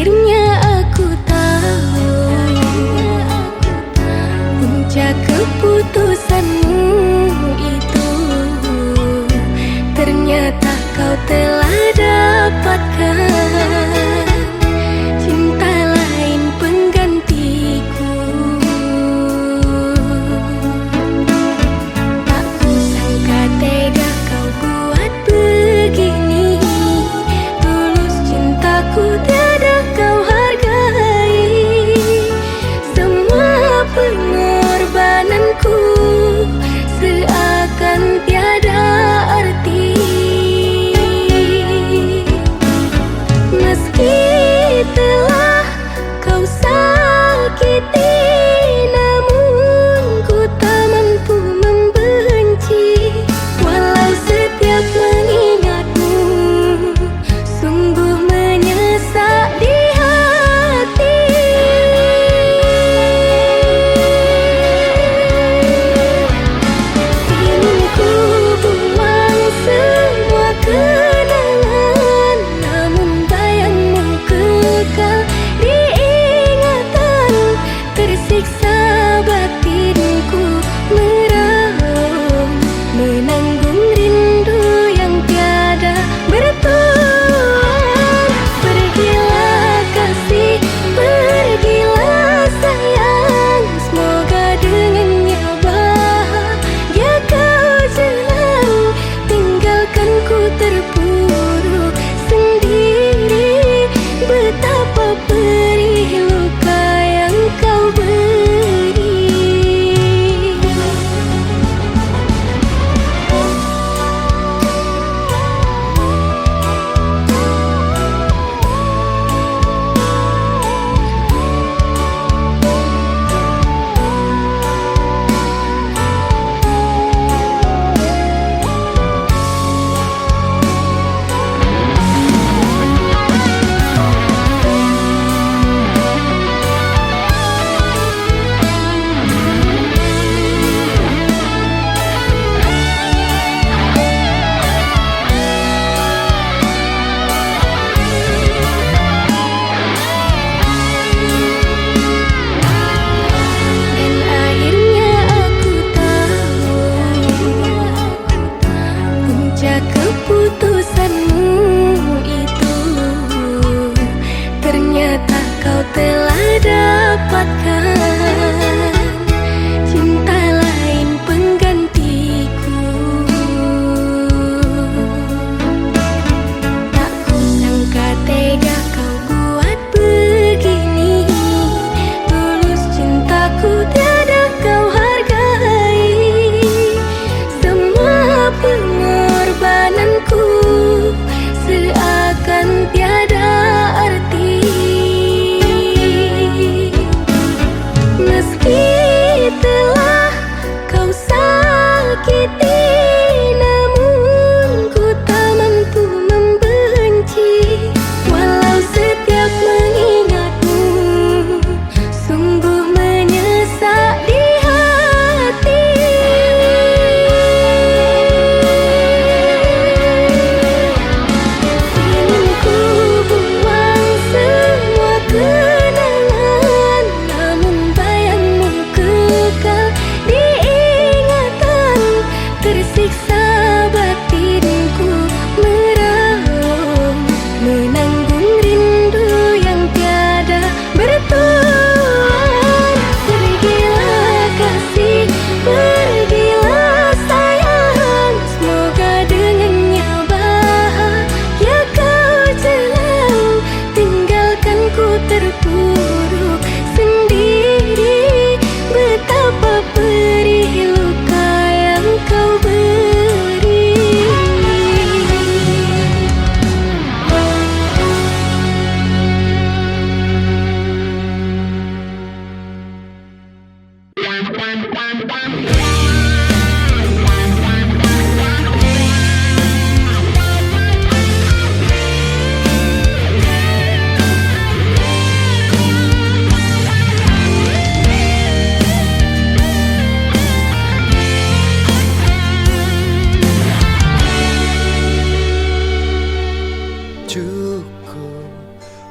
Akhirnya aku tahu puncak keputusanmu itu. Ternyata kau telah dapatkan cinta lain penggantiku. Tak kusangka tega kau buat begini. Tulus cintaku tiada kau hargai. Semua pengorbananku seakan tiada arti.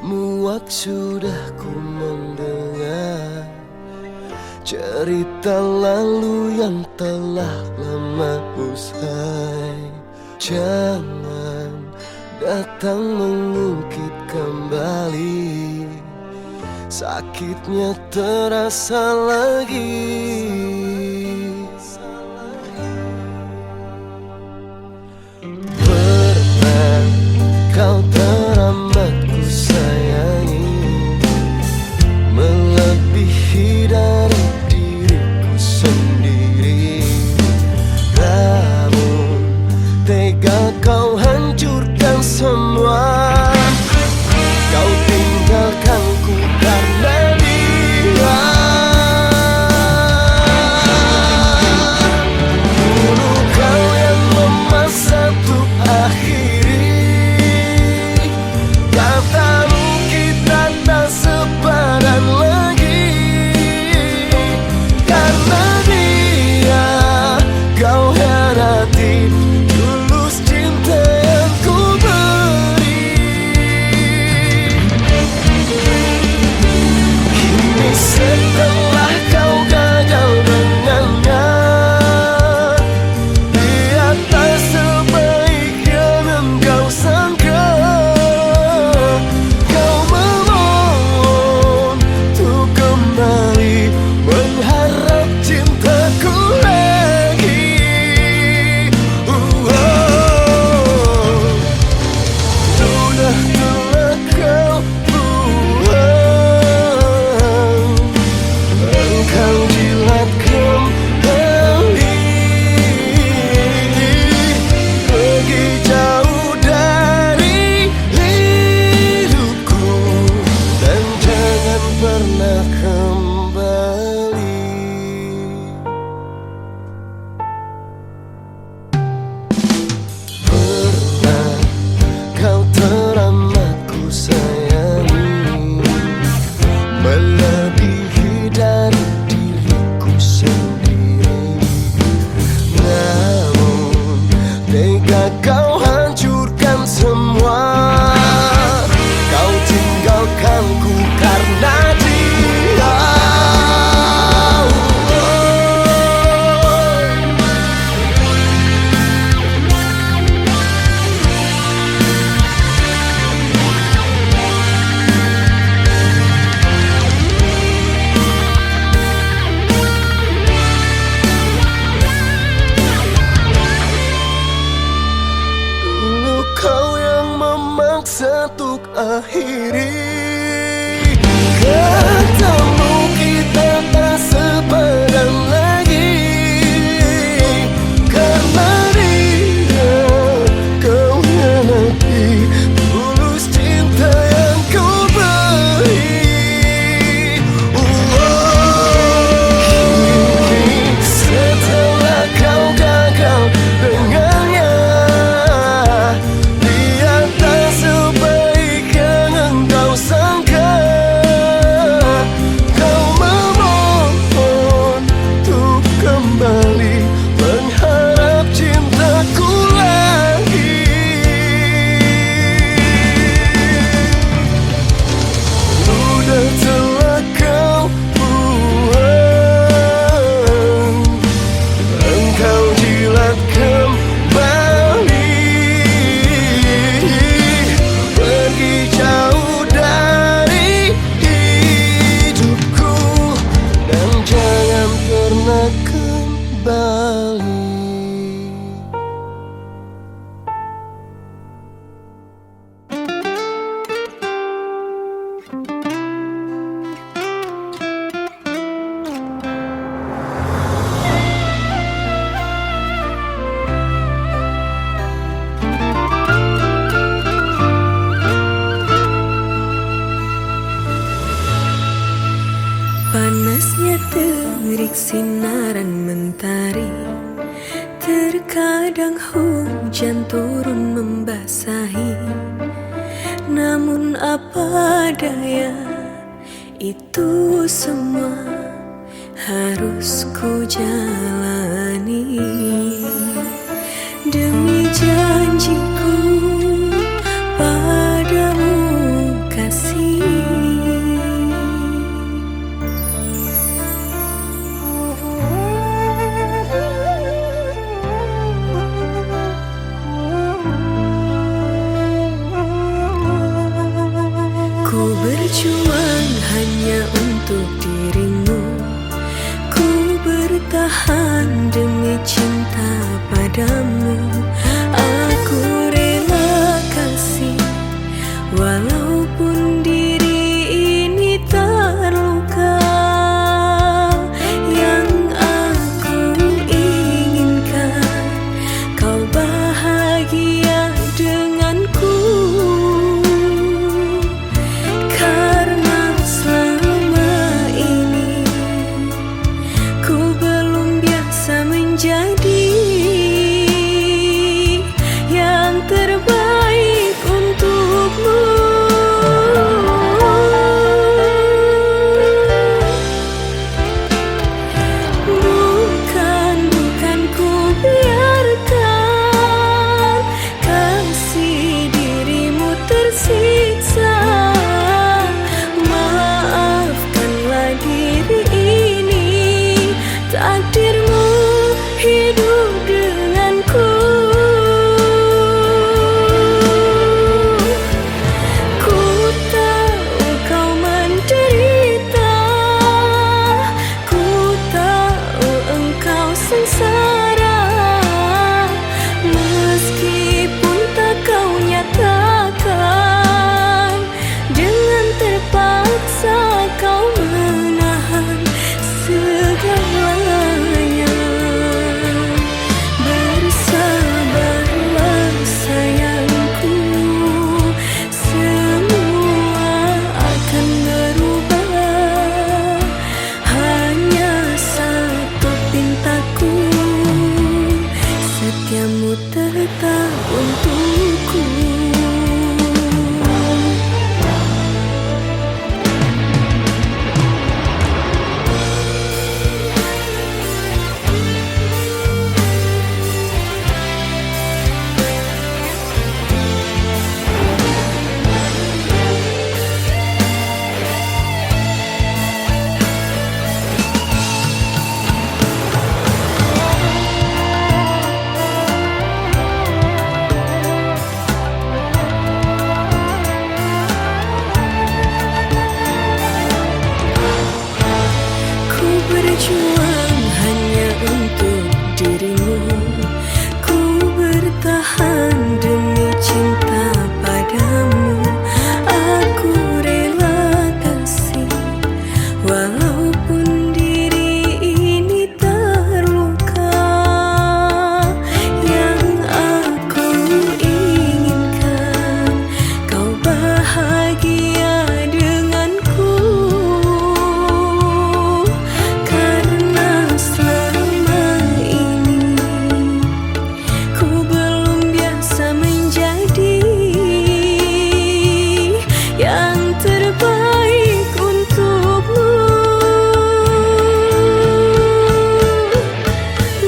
Muak sudah ku mendengar cerita lalu yang telah lama usai. Jangan datang mengungkit kembali, sakitnya terasa lagi. Pernah kau teramat ku sayangi, melebihi dari diriku sendiri. Namun tega kau hancurkan semua. Kau tinggalkanku karena dia. Dulu kau yang memaksa untuk akhiri. Katamu kita tak sepadan lagi. Karena dia kau hianati tulus cinta yang ku beri. Kini setelah kau gagal dengannya, dia tak sebaik yang engkau sangka. Kau memohon untuk kembali mengharap cintaku lagi. Sudah telah kau buang, engkau jilat kembali. Pergi jauh dari hidupku dan jangan pernah kembali. Pernah kau teramat ku sayangi, melebihi dari diriku sendiri. Namun tega kau hancurkan semua. Kau tinggalkanku karena dia. Dulu kau yang memaksa untuk akhiri. Katamu kita tak sepadan lagi. Karena dia kau hianati tulus cinta yang ku beri. Kini setelah kau gagal dengannya, dia tak sebaik yang engkau sangka. Kau memohon untuk kembali mengharap cintaku lagi. Sudah telah kau buang, engkau jilat kembali. Pergi jauh dari hidupku dan jangan pernah kembali. Panasnya terik sinaran mentari, terkadang hujan turun membasahi. Namun apa daya, itu semua harus ku jalani. Demi janjiku padamu kasih, berjuang hanya untuk dirimu. Ku bertahan demi cinta padamu. Aku rela kasih walaupun diri ini terluka. Yang aku inginkan kau bahagia denganku. Karena selama ini ku belum biasa menjadi yang terbaik untukmu. Bukan ku biarkan kasih dirimu tersiksa. Maafkanlah diri ini, takdirmu hidup denganku. Ku tahu kau menderita, ku tahu engkau sengsara. Meskipun tak kau nyatakan, dengan terpaksa kau menahan segalanya. Bersabarlah sayangku, semua akan berubah. Hanya satu pintaku, setiamu tetap untukku. Ku berjuang hanya untuk dirimu. Ku bertahan demi cinta padamu. Aku rela kasih walaupun diri ini terluka. Yang aku inginkan kau bahagia denganku. Karena selama ini ku belum biasa menjadi yang terbaik untukmu.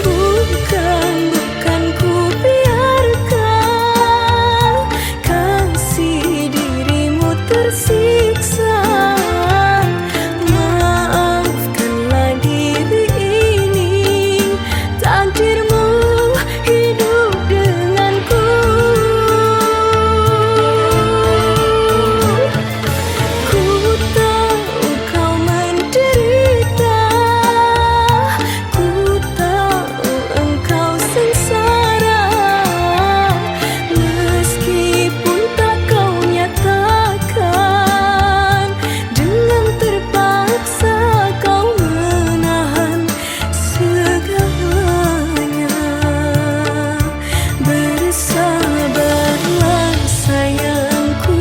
Bukan ku biarkan kasih dirimu tersiksa. Maafkanlah diri ini, takdirmu hidup denganku. Ku tahu kau menderita, ku tahu engkau sengsara. Meskipun tak kau nyatakan, dengan terpaksa kau menahan segalanya. Bersabarlah sayangku,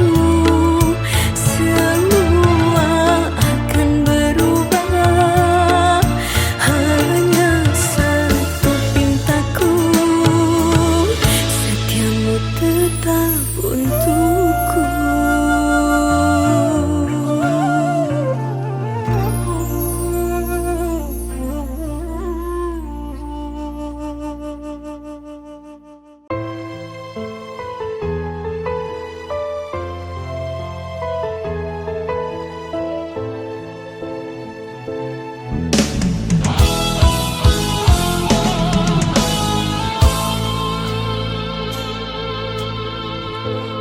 semua akan berubah. Hanya satu pintaku, setiamu tetap untukku.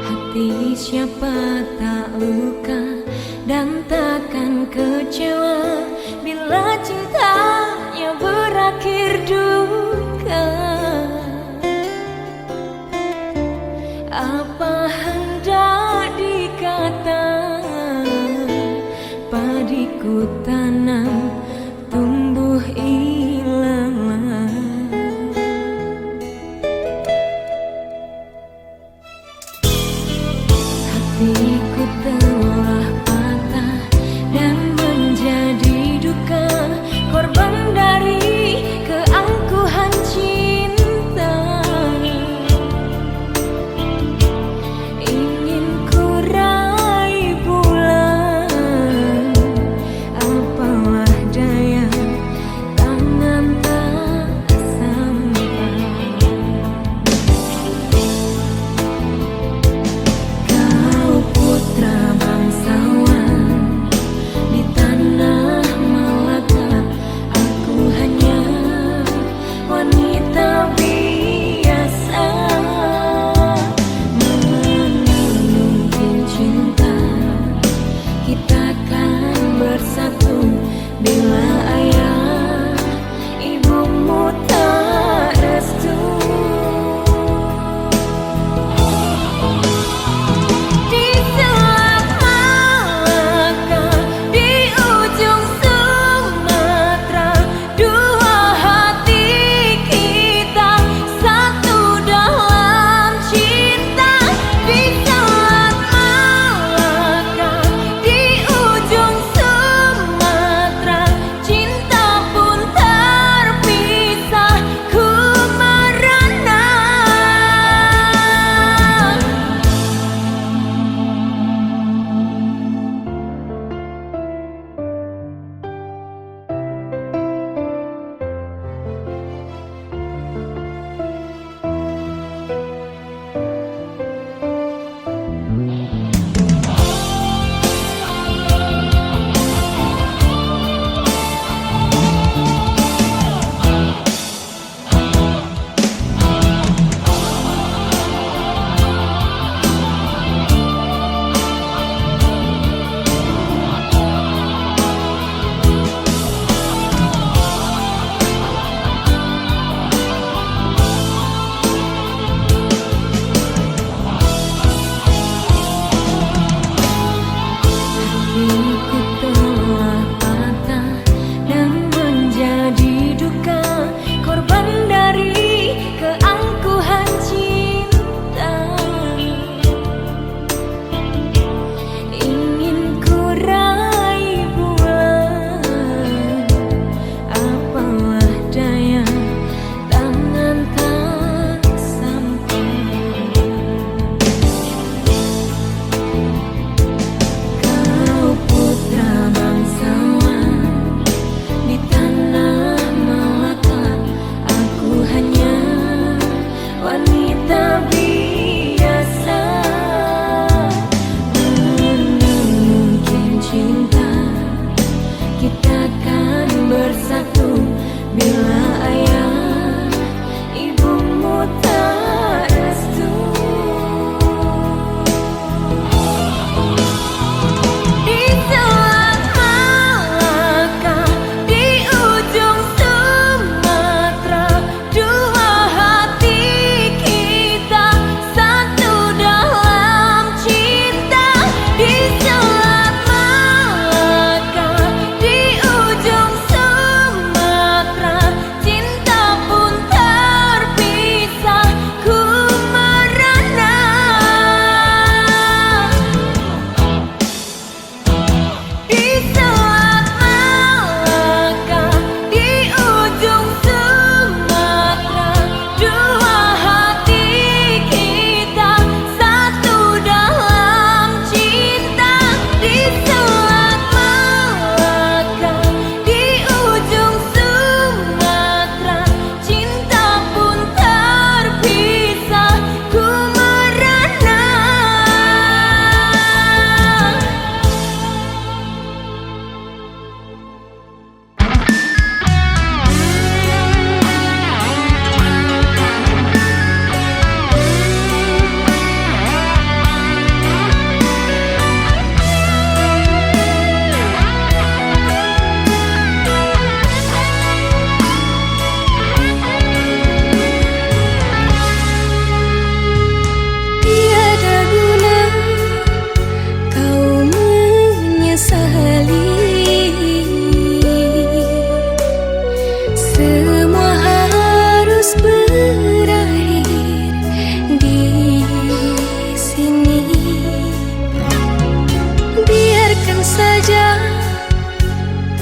Hati siapa tak luka ku tanam tumbuh ilalang. Hatiku telah patah dan menjadi duka, korban dari keangkuhan cinta. Ingin ku raih pulang, apalah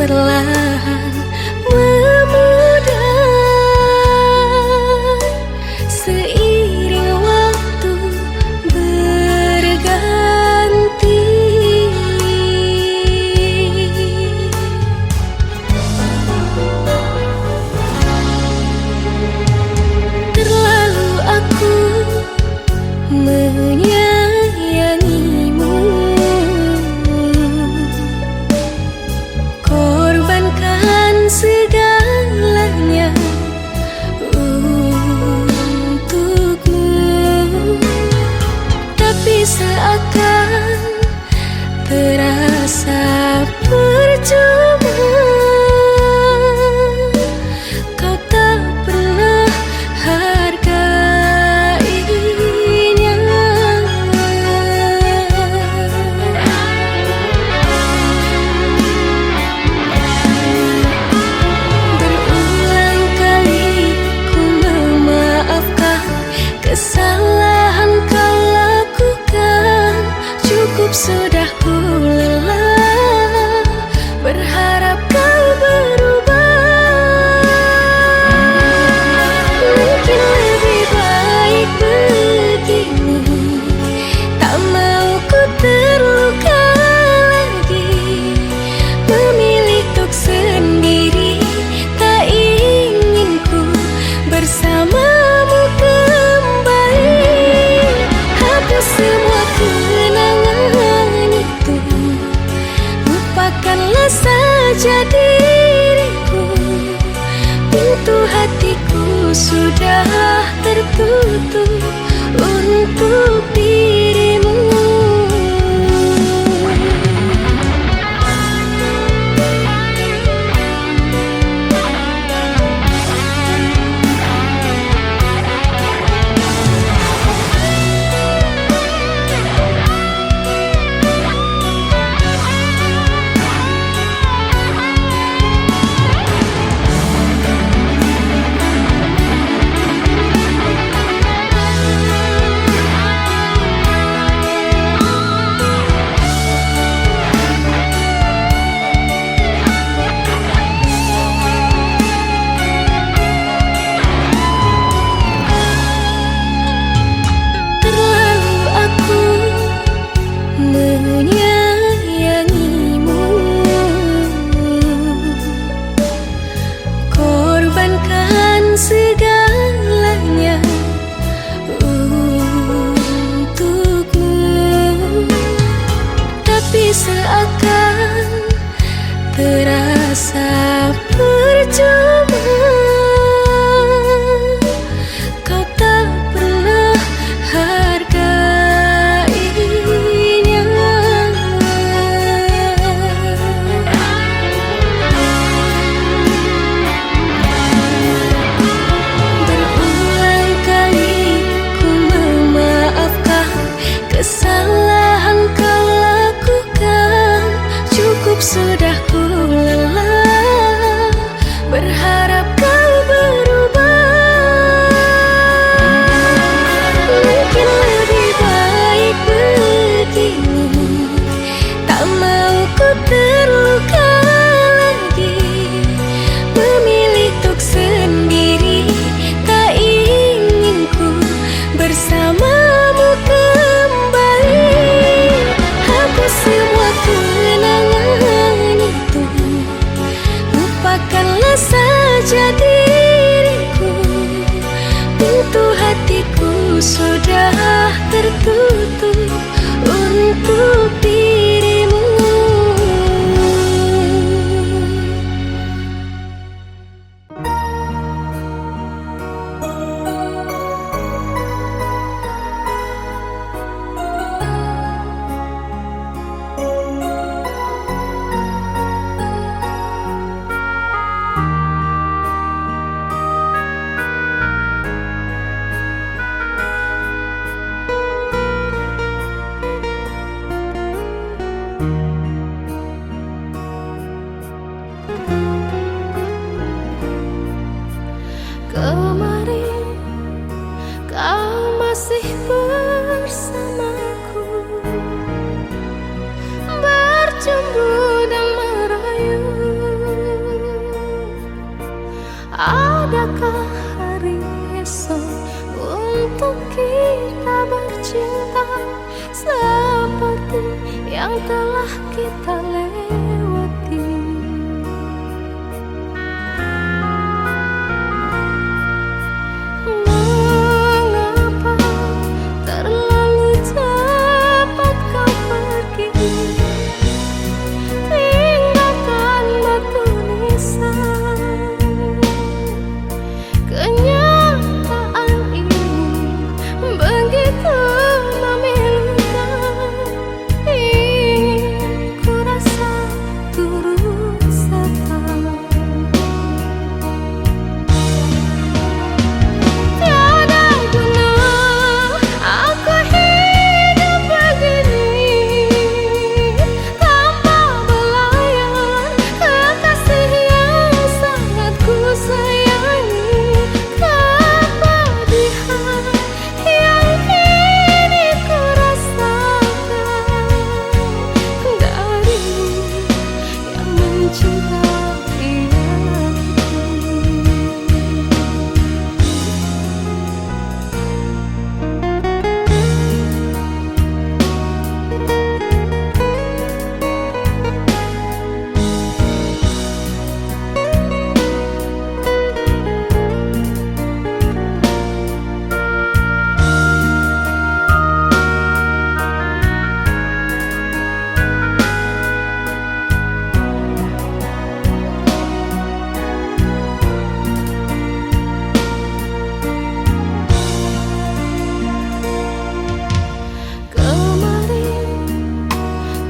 perlahan memudar seiring waktu berganti. Terlalu aku menyayangimu, korbankan segalanya untukmu, tapi seakan terasa percuma. Kau tak pernah hargainya. Berulang kali ku memaafkan kesalahan kau lakukan. Cukup sudah ku lelah berharap kau berubah. Mungkin lebih baik begini, tak mau ku terluka lagi. Memilih untuk sendiri, tak ingin ku bersamamu kembali. Hapus semua kenangan itu, lupakanlah saja diriku. Pintu hatiku sudah tertutup untuk dirimu. Terlalu aku menyayangimu, korbankan segalanya untukmu, tapi seakan terasa percuma. Kau tak pernah hargainya. Berulang kali ku memaafkan kesalahan kau lakukan. Cukup sudah ku lelah berharap kau berubah. Mungkin lebih baik begini, tak mau ku terluka lagi. Memilih untuk sendiri, tak ingin ku bersamamu kembali. Hapus semua kenangan itu, lupakanlah saja diriku. Pintu hatiku sudah tertutup untuk dirimu. Kemarin kau masih bersamaku, bercumbu dan merayu. Adakah hari esok untuk kita bercinta seperti yang telah kita lewati? Mengapa terlalu cepat kau pergi, tinggalkan batu nisan? Kenyataan ini begitu memilukan, ingin ku rasa turut serta. Tiada guna aku hidup begini tanpa belayan kekasih yang sangat ku sayangi. Kepedihan yang kini ku rasakan darimu yang mencintai kemarin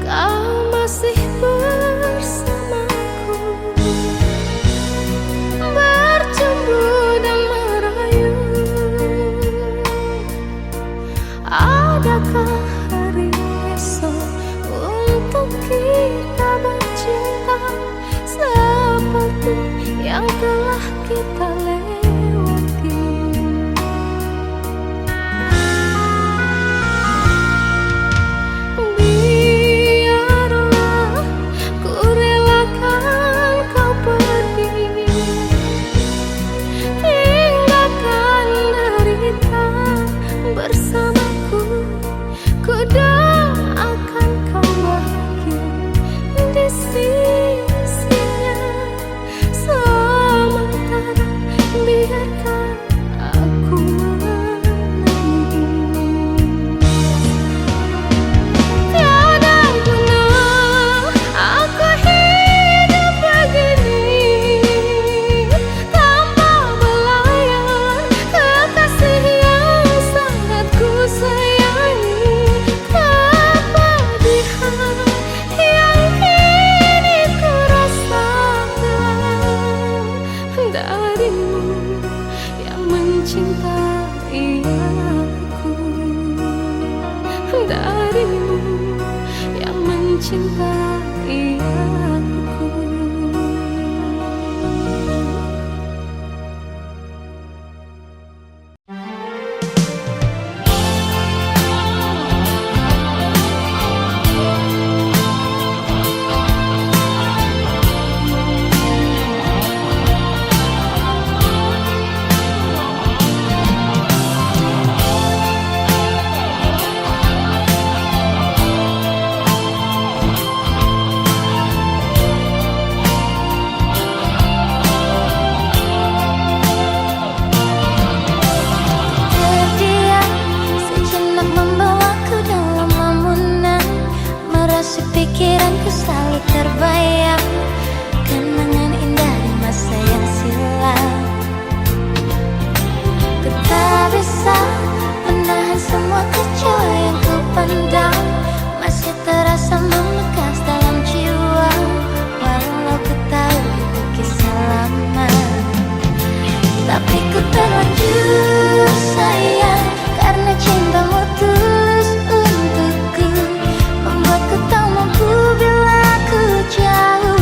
kau masih bersamaku, bercumbu dan merayu. Adakah hari esok untuk kita bercinta seperti yang telah kita lewati? Biarlah ku relakan kau pergi, tinggalkan derita bersamaku. Ku doakan kau bahagia di sisinya, sementara biarkan aku menangis. Tiada guna aku hidup begini tanpa belayan kekasih yang sangat ku sayangi. Kepedihan yang kini ku rasakan darimu yang mencintai aku, darimu yang mencintai aku. Terdiam sejenak membawaku dalam lamunan, merasuk pikiranku selalu terbayang kenangan indah di masa yang silam. Ku tak bisa menahan semua kecewa yang ku pendam, masih terasa membekas dalam jiwa, walau ku tahu itu kisah lama. Tapi ku terlanjur sayang karena cintamu tulus untukku, membuatku tak mampu bila ku jauh.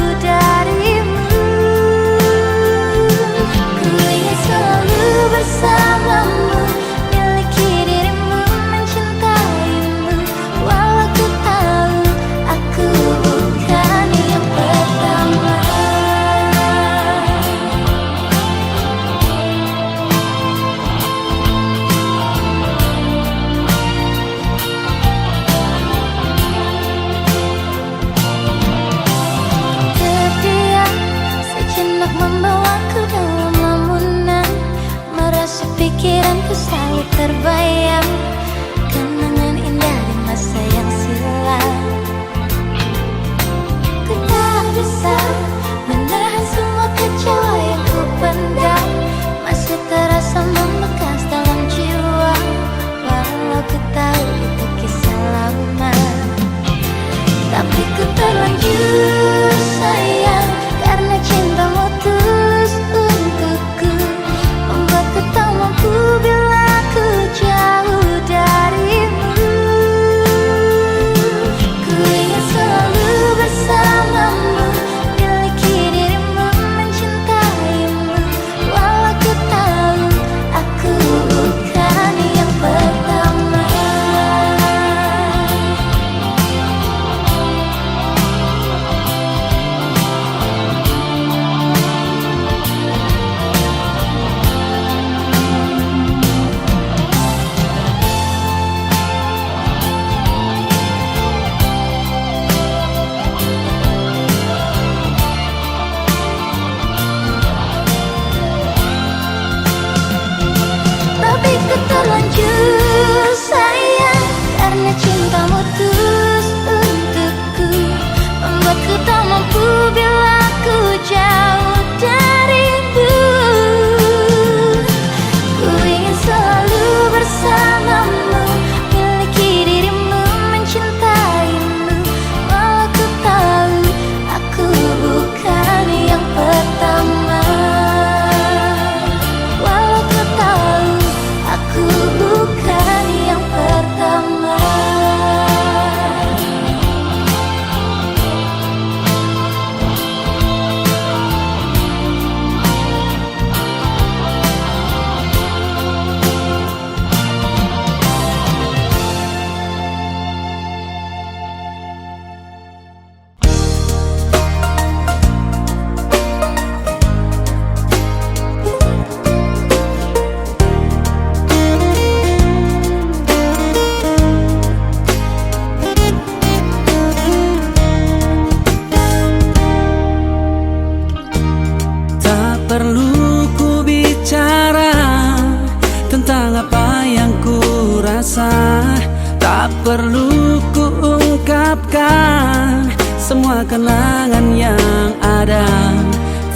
semua kenangan yang ada,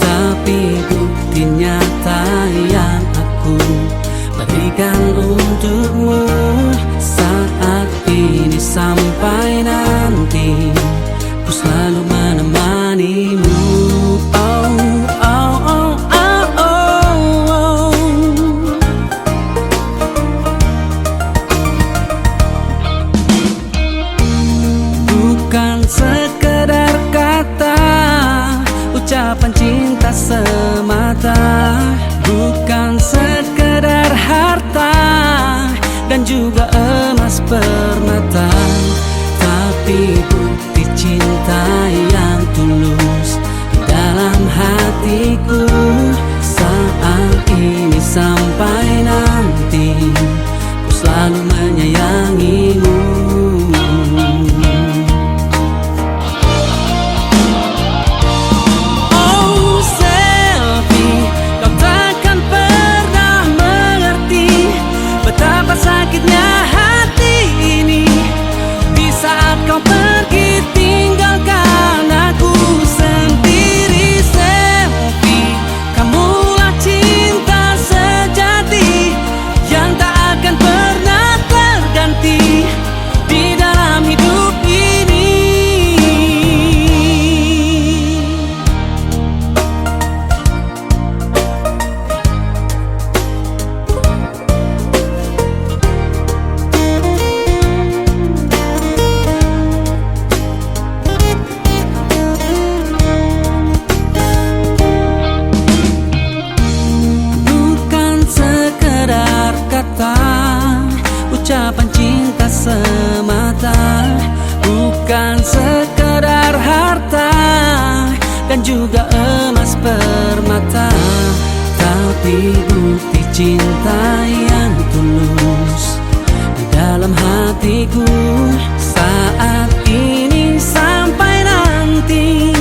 tapi bukti nyata yang aku berikan untukmu saat ini sampai nanti, ku selalu menemanimu. Oh, oh, oh, oh, oh, oh. Bukan sekedar kata, ucapan cinta semata, bukan sekedar harta dan juga emas permata, tapi bukti cinta yang tulus di dalam hatiku saat ini sampai nanti, ku selalu menyayangimu. Sakitnya hati ini di saat kau pergi tinggalkan aku sendiri. Selfie, kamulah cinta sejati yang tak akan pernah terganti di dalam hidup ini. Ucapan cinta semata, bukan sekedar harta dan juga emas permata, tapi bukti cinta yang tulus di dalam hatiku saat ini sampai nanti,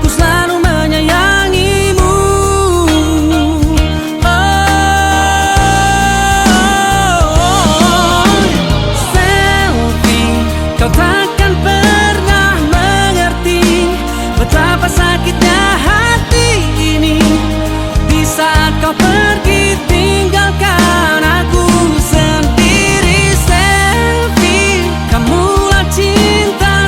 ku selalu menyayangimu. Kau takkan pernah mengerti betapa sakitnya hati ini di saat kau pergi tinggalkan aku sendiri. Selfie, kamulah cinta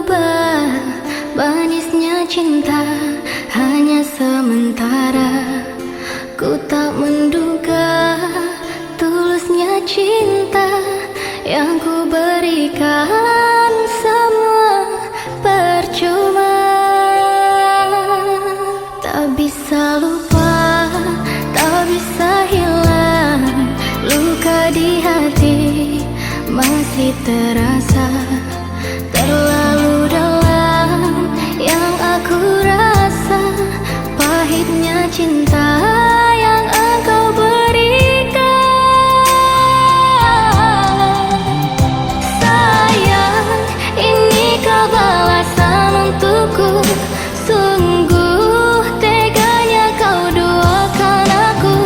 berubah. Manisnya cinta hanya sementara. Ku tak menduga tulusnya cinta yang ku berikan semua percuma. Tak bisa lupa, tak bisa hilang. Luka di hati masih terasa. Terlalu dalam yang aku rasa. Pahitnya cinta yang engkau berikan. Sayang, inikah balasan untukku? Sungguh teganya kau duakan aku.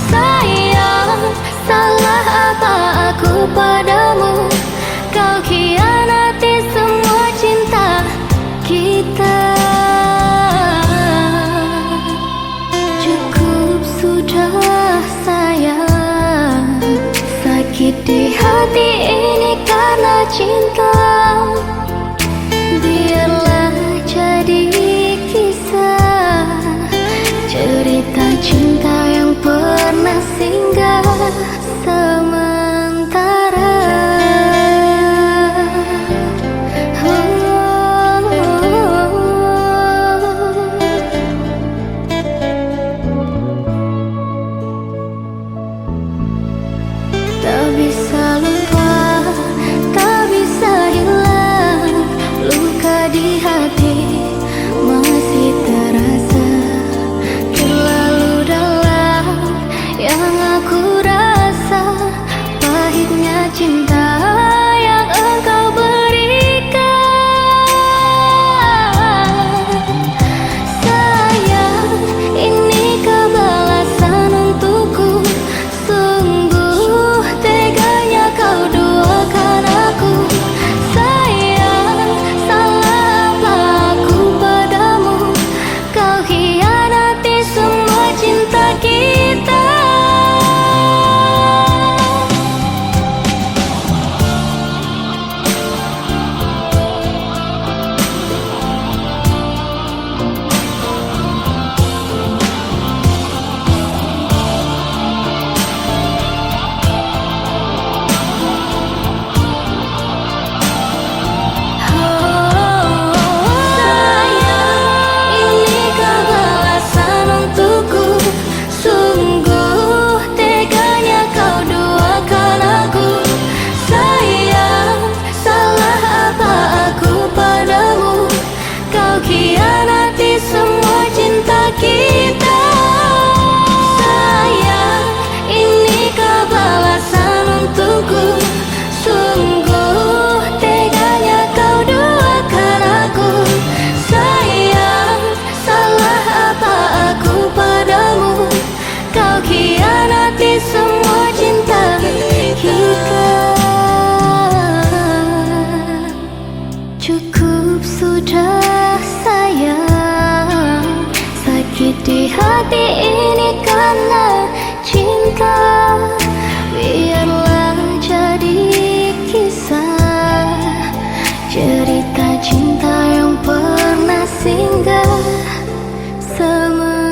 Sayang, salah apa aku padamu? Kau khianati semua cinta kita. Cukup sudah sayang, sakit di hati ini karena cinta. Biarlah jadi kisah, cerita cinta yang pernah singgah sementara. Tak bisa lupa, tak bisa hilang. Luka di hati masih terasa. Terlalu dalam yang aku rasa. Pahitnya cinta yang engkau berikan. Sayang, inikah balasan untukku? Sungguh teganya kau duakan aku. Sayang, salah apa aku padamu? Kau khianati semua cinta kita. Khianati semua cinta kita. Sayang, inikah balasan untukku? Sungguh teganya kau duakan aku. Sayang, salah apa aku padamu? Kau khianati semua cinta kita. Cukup sudah sayang, sakit di hati ini karena cinta. Biarlah jadi kisah, cerita cinta yang pernah singgah sementara.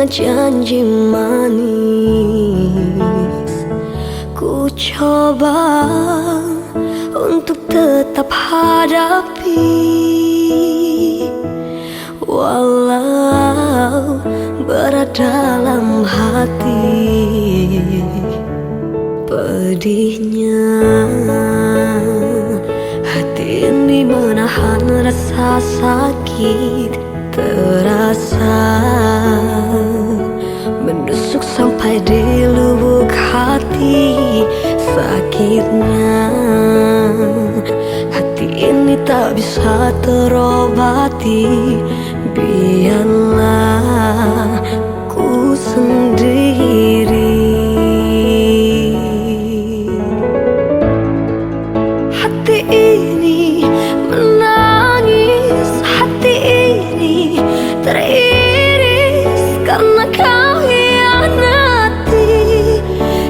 janji manis. Ku coba untuk tetap hadapi, Pedihnya hati ini menahan rasa sakit terasa menusuk sampai di lubuk hati. Sakitnya hati ini tak bisa terobati. Biarlah ku sendiri. Hati ini menangis, hati ini teriris karena kau hianati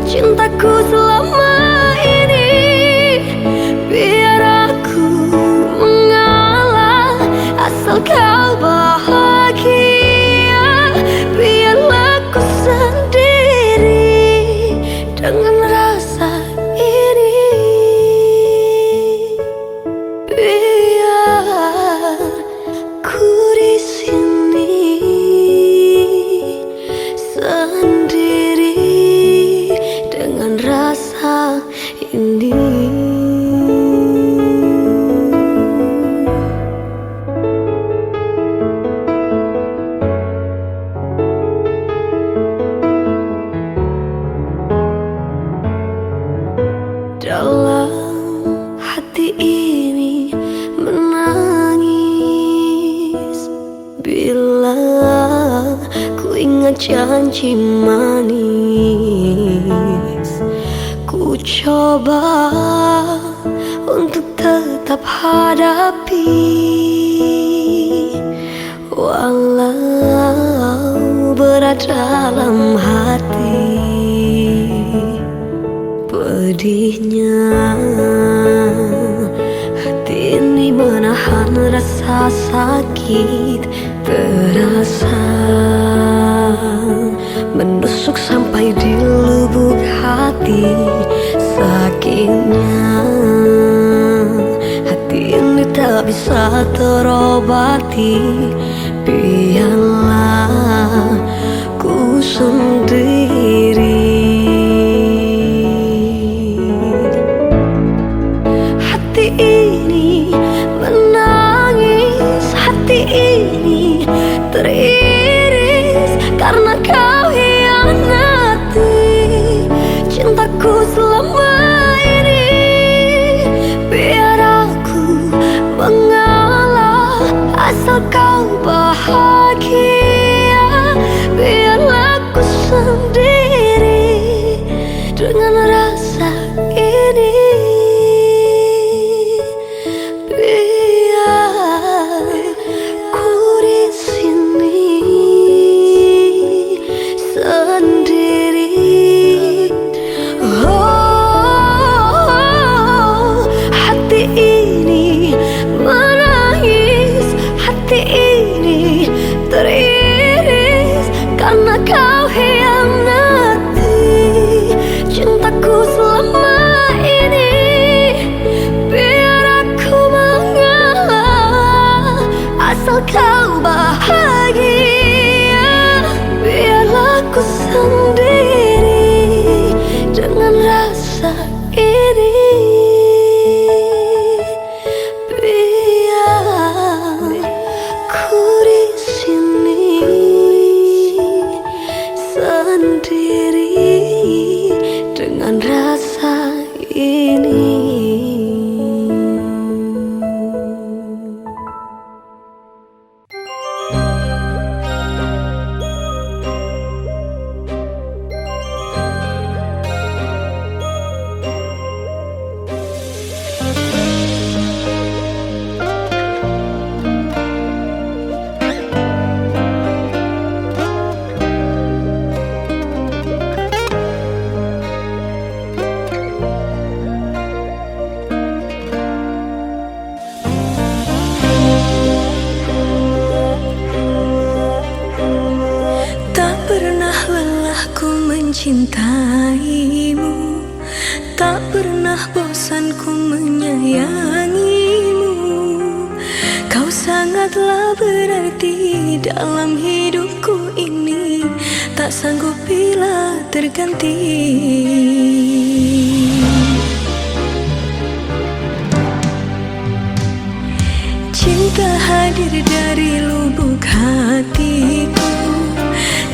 cintaku selama ini. Biar aku mengalah asal kau bahagia. Biarlah ku sendiri dengan rasa ini. Biar ku di sini sendiri dengan rasa ini. Dalam hati ini menangis bila ku ingat janji manis. Ku coba untuk tetap hadapi walau berat dalam hati. Pedihnya hati ini menahan rasa sakit terasa menusuk sampai di lubuk hati. Sakitnya hati ini tak bisa terobati. Biarlah ku sendiri. Hati ini menangis, hati ini teriris karena kau hianati cintaku selama ini. Biar aku mengalah asal kau bahagia. Biarlah ku sendiri dengan rasa ini. Teriris karena kau hianati cintaku selama ini. Biar aku mengalah asal kau bahagia. Biarlah ku sendiri dengan rasa ini. Sendiri dengan rasa ini. Mencintaimu, tak pernah bosan ku menyayangimu. Kau sangatlah berarti dalam hidupku ini, tak sanggup bila terganti. hadir dari lubuk hatiku,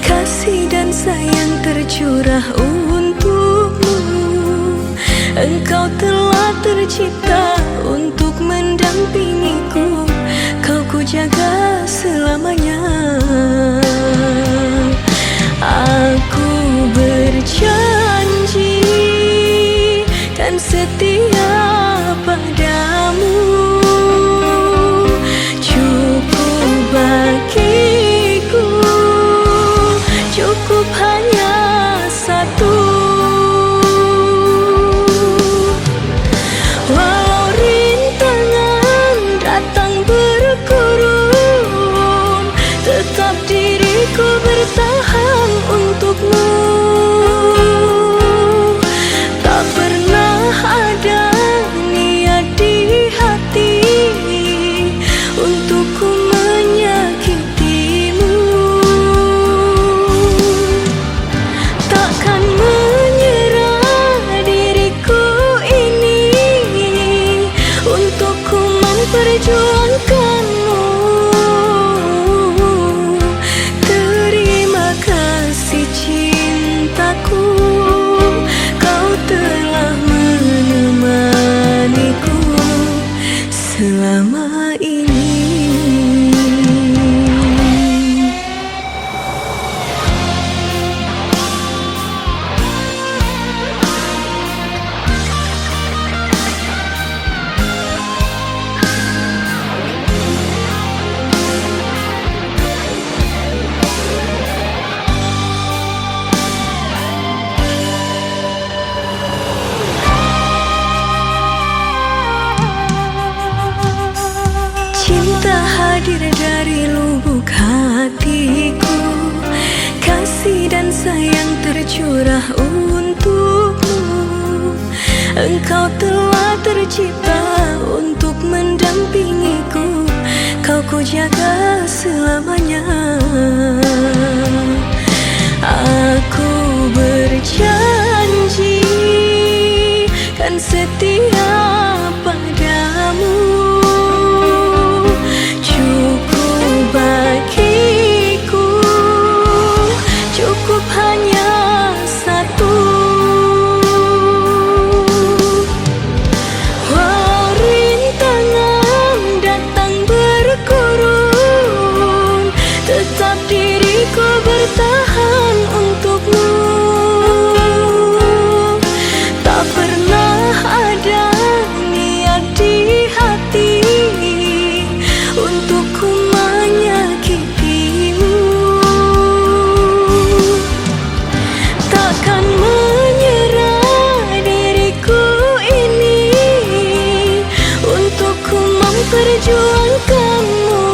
kasih dan sayang tercurah untukmu. Engkau telah tercipta untuk mendampingiku, kau ku jaga selamanya. Aku berjanji kan setia padamu, cukup bagiku, cukup hanya satu. Walau rintangan datang berkurun, tetap diriku bertahan untukmu. Tak pernah ada niat di hati untukku menyakitimu. Takkan menyerah diriku ini untukku memperjuangkanmu. Terima kasih cintaku, kau telah menemaniku selama ini. Cinta hadir dari lubuk hatiku, kasih dan sayang tercurah untukmu. Engkau telah tercipta untuk mendampingiku, kau ku jaga selamanya. Aku berjanji kan setia padamu, cukup bagiku, cukup hanya satu. Walau rintangan datang berkurun, tetap diriku bertahan untukmu. Tak pernah ada niat di hati untukku menyakitimu. Takkan menyerah diriku ini untukku memperjuangkanmu.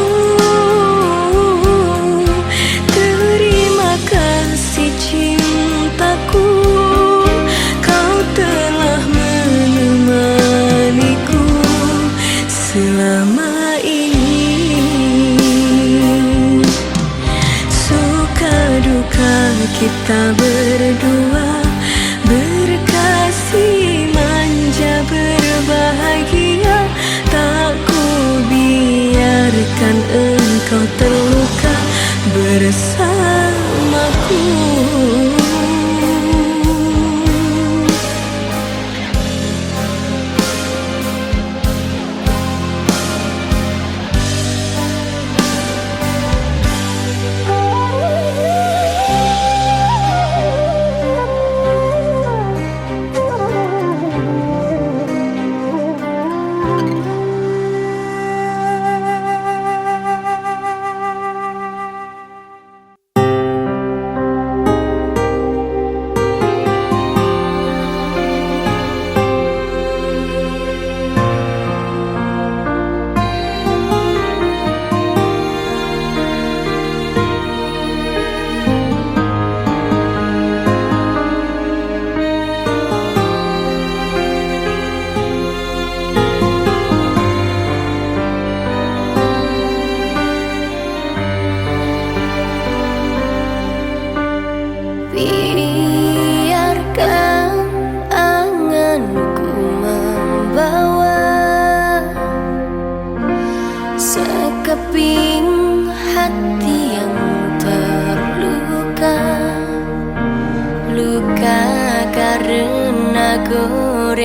Terima kasih cintaku, kau telah menemaniku selama ini. Suka duka kita berdua, berkasih manja berbahagia. Tak ku biarkan engkau terluka bersamaku.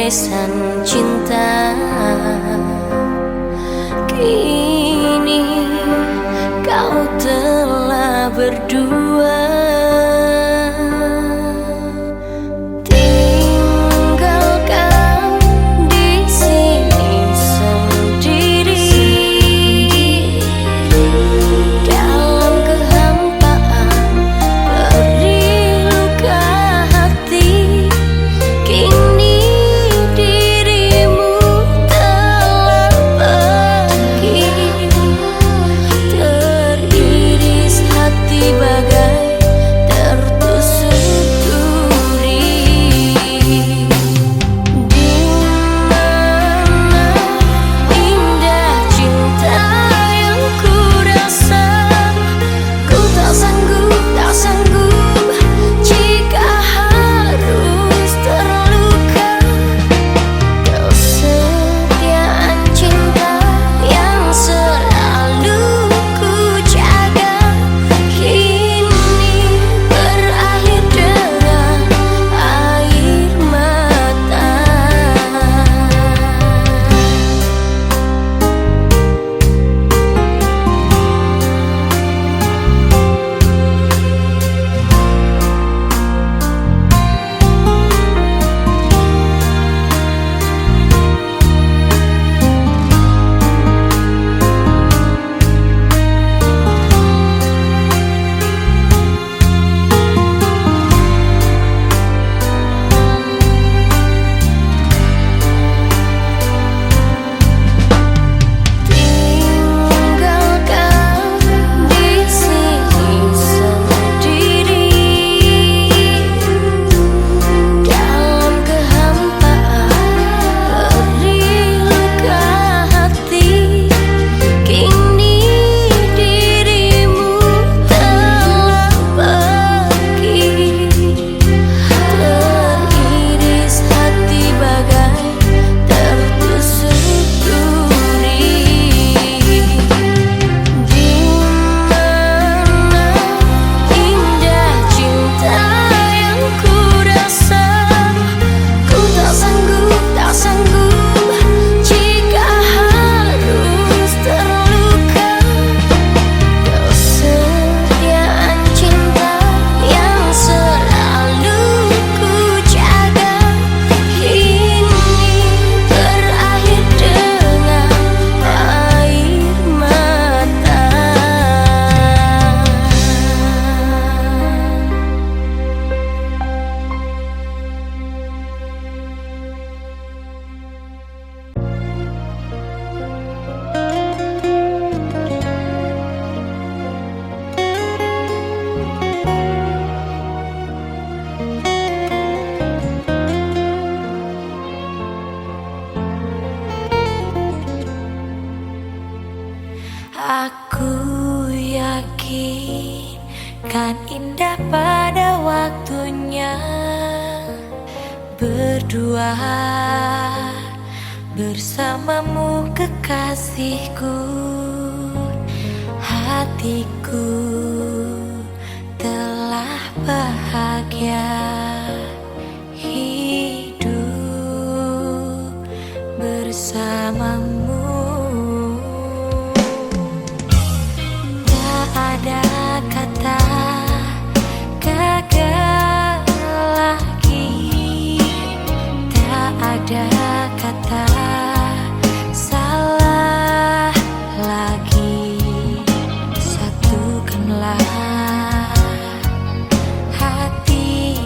beresan cinta. Kini kau telah berdua, tinggalkan di sini sendiri dalam kehampaan, perih luka hati. Kini dirimu telah pergi, teriris hati bagai tertusuk duri. Di mana indah cinta yang ku rasa, ku tak sanggup jika harus terluka. Kesetiaan cinta yang selalu ku jaga, kini berakhir dengan air mata. Tinggalkan di sini sendiri dalam kehampaan, perih luka hati. Kini dirimu telah pergi, teriris hati bagai tertusuk duri. Di mana indah cinta yang ku rasa, ku tak sanggup jika harus terluka. Kesetiaan cinta yang selalu ku jaga, kini berakhir dengan air mata. Aku yakin kan indah pada waktunya berdua bersamamu kekasihku. Hatiku telah bahagia hidup bersamamu. Tak ada kata gagal lagi, tak ada kata salah lagi. Satukanlah hati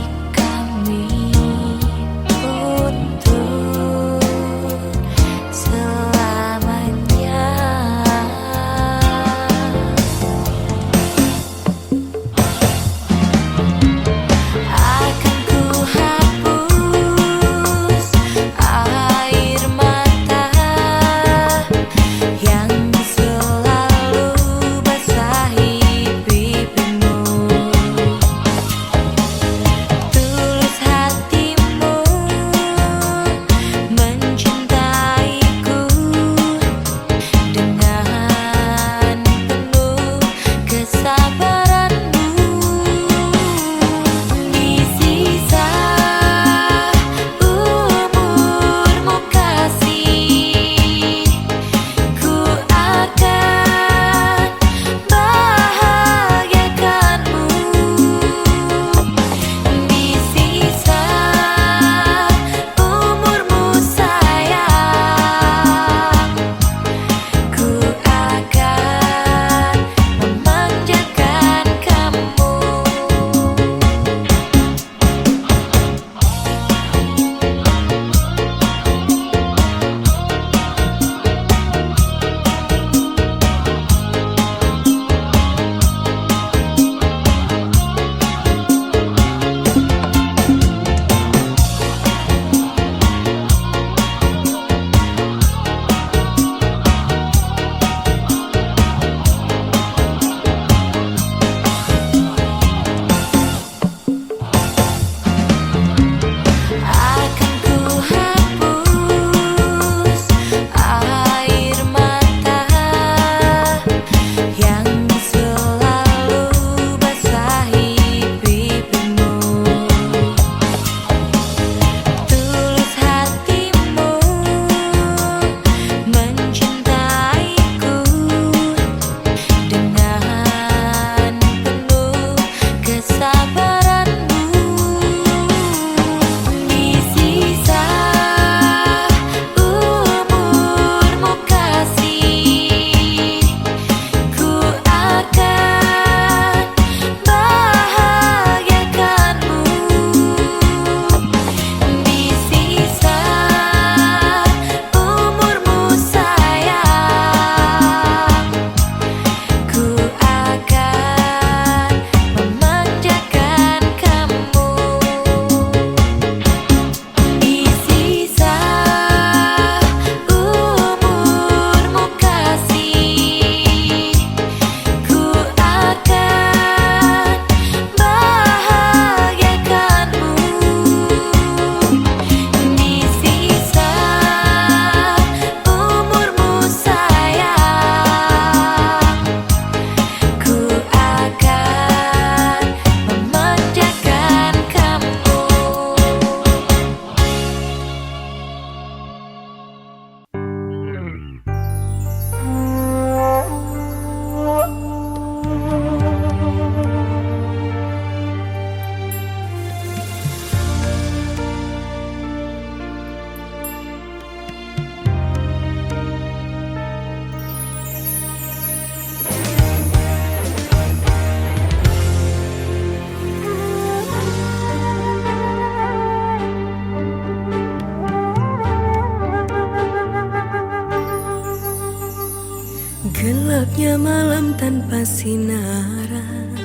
tanpa sinaran,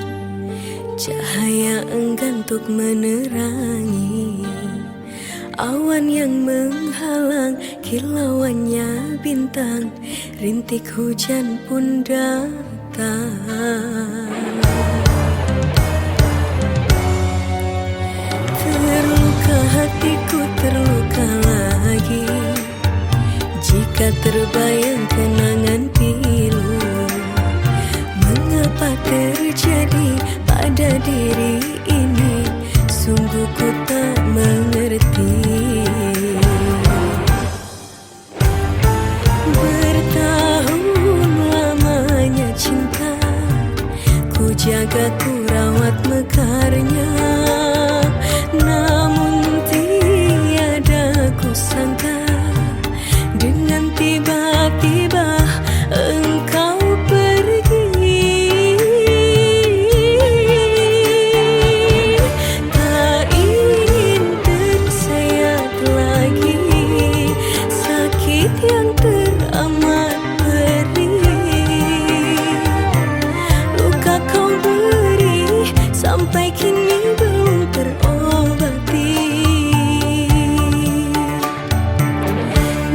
cahaya enggan untuk menerangi awan yang menghalang kilauannya bintang, rintik hujan pun datang. Terluka hatiku, terluka lagi jika terbayang kenangan pilu. Mengapa terjadi pada diri ini, sungguh ku tak mengerti. Bertahun lamanya cinta, ku jaga, ku rawat mekarnya, namun tiada ku sangka dengan tiba-tiba engkau pergi. Tak ingin tersayat lagi sakit yang teramat perih. Luka kau beri sampai kini belum terobati.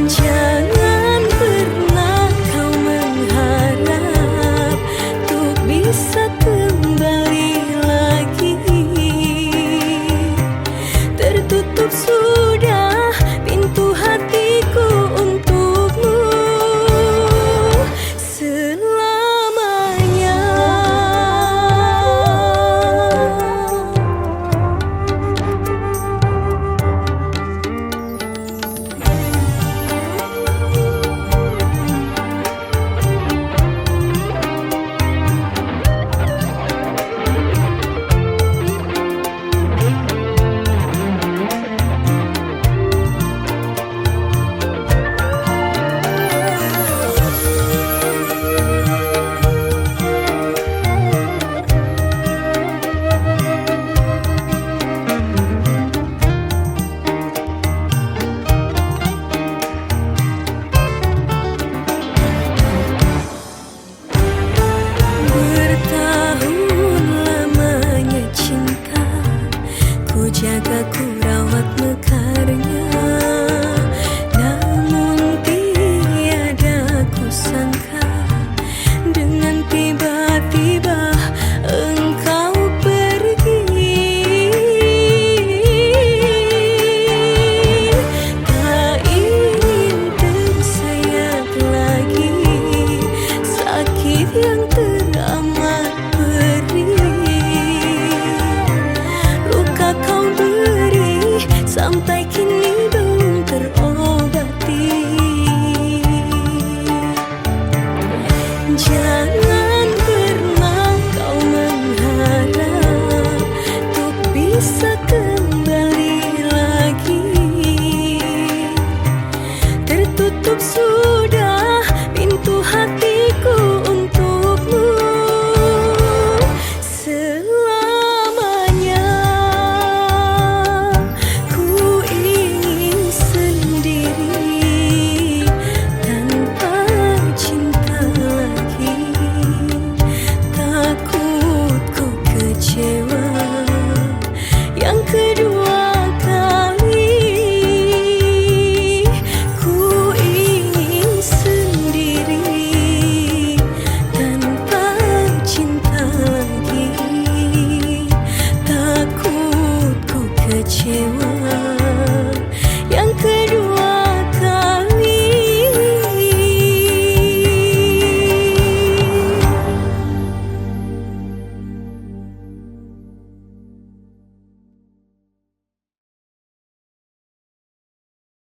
Jangan pernah kau mengharap untuk bisa